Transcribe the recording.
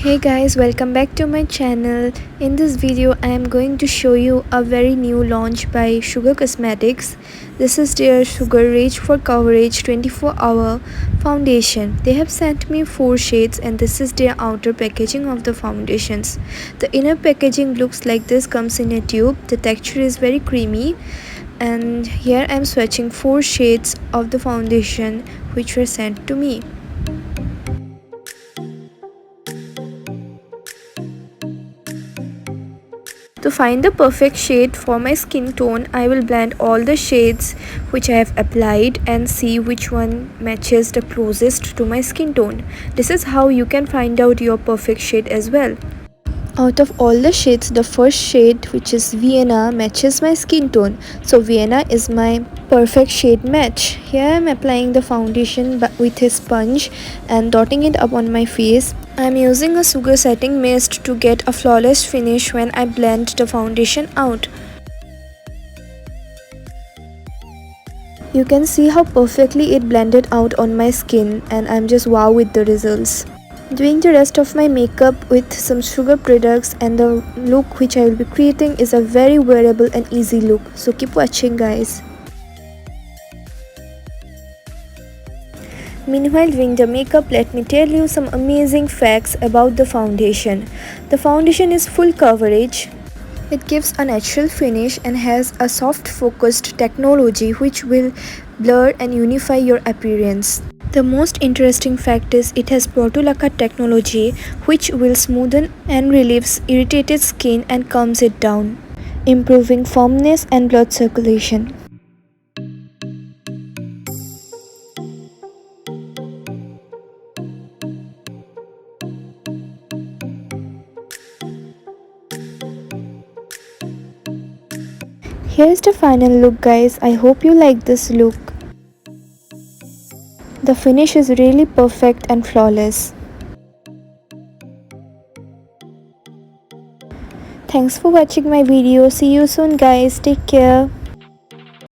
Hey guys, welcome back to my channel. In this video I am going to show you a very new launch by Sugar Cosmetics. This is their Sugar Rich for Coverage 24-hour foundation. They have sent me 4 shades and this is their outer packaging of the foundations. The inner packaging looks like this, comes in a tube. The texture is very creamy, and here I am swatching 4 shades of the foundation which were sent to me. To find the perfect shade for my skin tone, I will blend all the shades which I have applied and see which one matches the closest to my skin tone. This is how you can find out your perfect shade as well. Out of all the shades, the first shade, which is Vienna, matches my skin tone. So Vienna is my perfect shade match. Here I am applying the foundation with a sponge and dotting it up on my face. I am using a sugar setting mist to get a flawless finish when I blend the foundation out. You can see how perfectly it blended out on my skin, and I'm just wow with the results. Doing the rest of my makeup with some sugar products, and the look which I will be creating is a very wearable and easy look. So keep watching guys. Meanwhile doing the makeup, let me tell you some amazing facts about the foundation. The foundation is full coverage. It gives a natural finish and has a soft focused technology which will blur and unify your appearance. The most interesting fact is it has Portulaca technology which will smoothen and relieves irritated skin and calms it down, improving firmness and blood circulation. Here's the final look guys. I hope you like this look. The finish is really perfect and flawless. Thanks for watching my video. See you soon guys. Take care.